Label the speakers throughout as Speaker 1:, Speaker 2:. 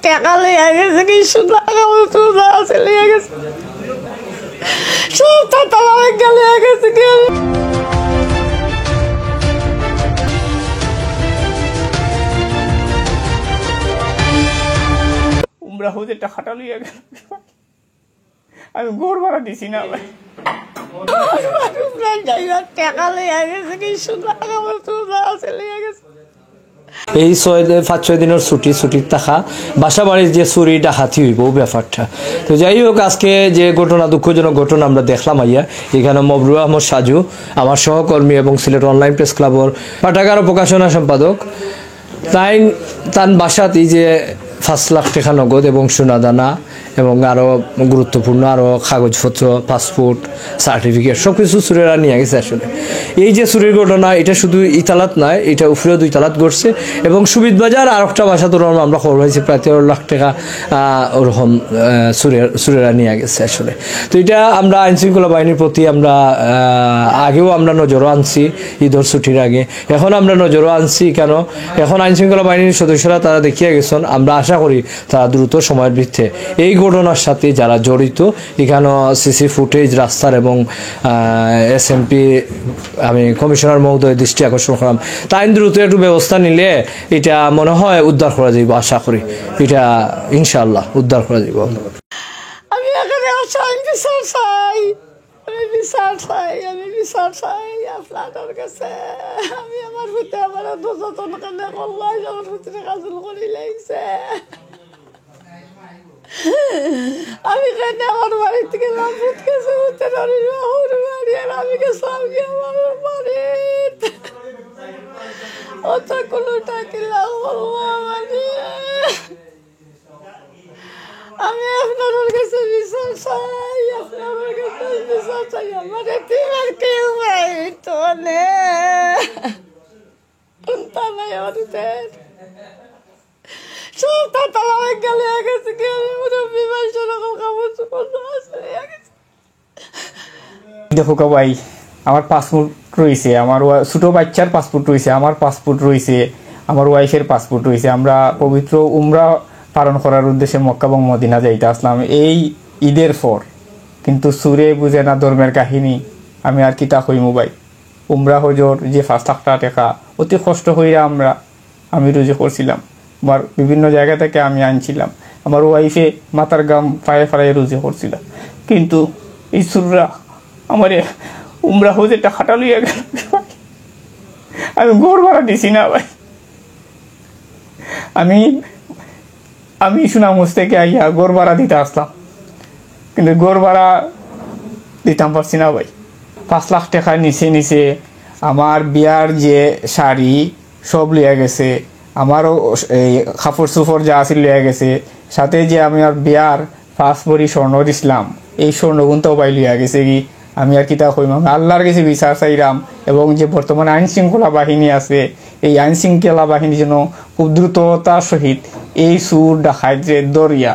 Speaker 1: টাকা লেগে গেছে, কি সুন্দর আছে লেগে গেছে, সব টাকা লেগে গেছে। কি উমরা হতে টাকাটা লিয়ে গেল, আমি ঘর ভাড়া দিছি না ভাই, টাকা লেগে গেছে, কি সুন্দর আছে লেগে গেছে।
Speaker 2: এই 5-6 দিনের ছুটির টাকা বাসা বাড়ির যে চুরি ডাকাতি হইব ব্যাপারটা। তো যাই হোক, আজকে যে ঘটনা, দুঃখজনক ঘটনা আমরা দেখলাম আইয়া, এখানে মবরুর আহমদ সাজু আমার সহকর্মী এবং সিলেট অনলাইন প্রেস ক্লাবর পাঠাগার ও প্রকাশনা সম্পাদক, তার বাসাত এই যে 5 লাখ টাকা নগদ এবং সোনাদানা এবং আরও গুরুত্বপূর্ণ আরও কাগজপত্র, পাসপোর্ট, সার্টিফিকেট সব কিছু চুরেরা নিয়ে গেছে। আসলে এই যে চুরির ঘটনা, এটা শুধু ইতালাত নয়, এটা উপরেও 2 তালাত ঘটছে এবং সুবিধ বাজার আর একটা বাসা তো আমরা খবর হয়েছি প্রায় 13 লাখ টাকা ওরকম চুরেরা নিয়ে গেছে আসলে। তো এটা আমরা আইনশৃঙ্খলা বাহিনীর প্রতি আমরা আগেও আমরা নজরও আনছি, ঈদের ছুটির আগে, এখন আমরা নজরও আনছি। কেন এখন আইনশৃঙ্খলা বাহিনীর সদস্যরা তারা দেখিয়ে গেছেন, আমরা আশা করি তারা দ্রুত সময়ের ভিত্তিতে এই ঘটনার সাথে যারা জড়িত, এখানে সিসি ফুটেজ রাস্তার এবং SMP আমি কমিশনার মহোদয় দৃষ্টি আকর্ষণ করলাম, তাই দ্রুত একটু ব্যবস্থা নিলে এটা মনে হয় উদ্ধার করা যাইব। আশা করি এটা ইনশাআল্লাহ উদ্ধার করা যাইব।
Speaker 1: আমি এখানে বিচার চাই, আমি বিচার চাই, আমি বিচার চাই আপনাদের কাছে। আমি আমার ভূতে আমার যতন কেন করলাই, আমার ভূতে কাজল করে লাগছে। আমি কেন আমার বাড়ি থেকে ভূত গেছে, ভূতের বাড়ি, আর আমি গেছিলাম কি আমার বাড়ি, অত কোনো টাকিলা বললাম। আমি আপনাদের কাছে বিচার চাই, আপনাদের কাছে বিচার চাই। আমার এতিমার কেউ নাই, তো নাই আমাদের সব তালা গেলে গেছে। কি আমি মুরব্বী ভাই সেরকম কাপড় চোপড় গেছে। দেখো ভাই, আমার পাসপোর্ট রয়েছে, আমার ছোট বাচ্চার পাসপোর্ট রয়েছে, আমার পাসপোর্ট রয়েছে, আমার ওয়াইফের পাসপোর্ট রয়েছে। আমরা পবিত্র উমরা পালন করার উদ্দেশ্যে মক্কা এবং মদিনা যাইতে আসলাম এই ঈদের পর, কিন্তু সুরে বুঝে না ধর্মের কাহিনী। আমি আর কিতা কইমু ভাই, উমরা হজর যে 5 লাখ টাকা অতি কষ্ট হইয়া আমি রুজি করছিলাম, আমার বিভিন্ন জায়গা থেকে আমি আনছিলাম, আমার ওয়াইফে মাথার গাম পায়ে ফাড়াই রুজি করছিলাম, কিন্তু এই সুররা আমার উমরা হজে টাকাটা লইয়া গেল। আমি ঘর ভাড়া দিছি না ভাই, আমি সুনামগঞ্জ থেকে আইয়া ঘর ভাড়া দিতে আসলাম, কিন্তু ঘর ভাড়া দিতাম পারছি না ভাই। 5 লাখ টাকা নিচে আমার বিয়ার যে শাড়ি সব লিয়া গেছে, আমারও এই কাপড় চোপড় যা আছিল লিয়া গেছে, সাথে যে আমি আর বিয়ার 5 ভরি স্বর্ণ দিছিলাম এই স্বর্ণগুনটাও পাই লিয়া গেছে। কি আমি আর কিতা কইম, আমি আল্লাহর কাছে বিচার চাইলাম এবং যে বর্তমানে আইন শৃঙ্খলা বাহিনী আছে, এই আইন শৃঙ্খলা বাহিনী যেন খুব দ্রুততার সহিত এই সুর ডাকাত যে দরিয়া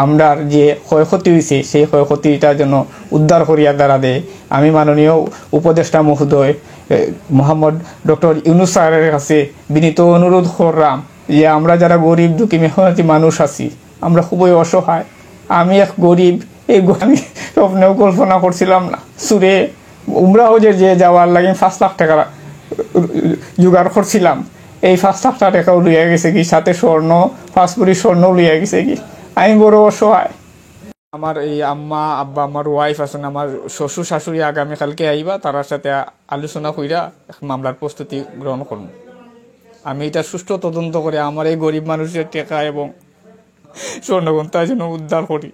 Speaker 1: আমরার যে ক্ষয়ক্ষতি হয়েছে সেই ক্ষয়ক্ষতিটা যেন উদ্ধার করিয়া দ্বারা দেয়। আমি মাননীয় উপদেষ্টা মহোদয় মোহাম্মদ ডক্টর ইউনুস স্যারের কাছে বিনীত অনুরোধ করলাম যে আমরা যারা গরিব দুঃখী মেহনতি মানুষ আছি, আমরা খুবই অসহায়। আমি এক গরিব, এই আমি স্বপ্নেও কল্পনা করছিলাম না সুরে উমরা হজে যে যাওয়ার লাগে 5 লাখ টাকা জোগাড় করছিলাম, এই 5 লাখ টাকাও লইয়া গেছে কি, সাথে স্বর্ণ 5 ভরি স্বর্ণও লইয়া গেছে কি। আমি বড় অসহায়। আমার এই আম্মা আব্বা, আমার ওয়াইফ আছেন, আমার শ্বশুর শাশুড়ি আগামীকালকে আইবা, তার সাথে আলোচনা কইরা মামলার প্রস্তুতি গ্রহণ করব। আমি এটা সুষ্ঠু তদন্ত করে আমার এই গরিব মানুষের টাকা এবং স্বর্ণগ্রন্থ যেন উদ্ধার করি।